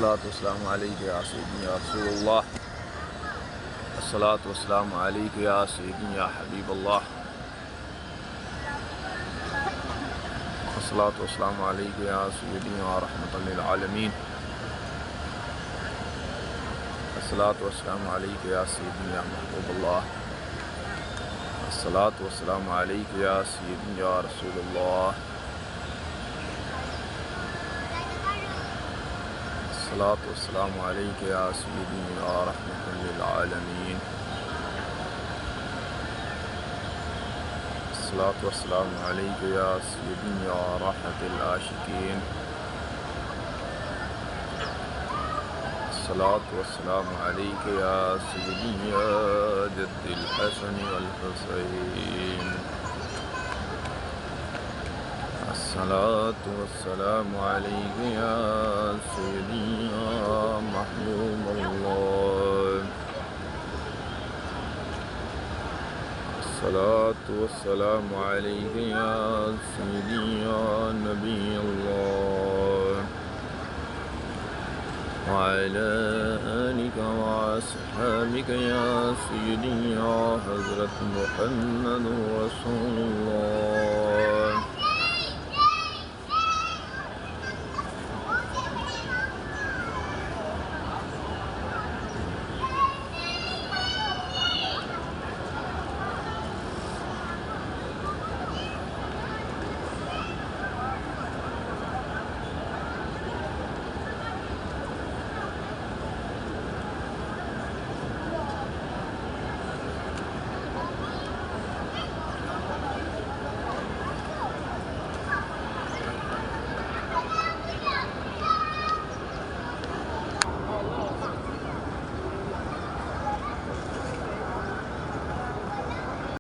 الصلاة والسلام عليك يا سيدي يا رسول الله. الصلاة والسلام عليك يا سيدي يا حبيب الله. الصلاة والسلام عليك يا سيدي يا رحمة للعالمين. الصلاة والسلام عليك يا سيدي يا محبوب الله. الصلاة والسلام عليك يا سيدي يا رسول الله. الصلاة والسلام عليك يا سيدي يا رحمة للعالمين. الصلاة والسلام عليك يا سيدي يا راحة العاشقين. الصلاة والسلام عليك يا سيدي يا جد الحسن والحسين. الصلاة والسلام عليك يا سيدي يا محبوب الله. الصلاة والسلام عليك يا سيدي يا نبي الله، وعلى آلك وأصحابك يا سيدي يا حضرة محمد رسول الله.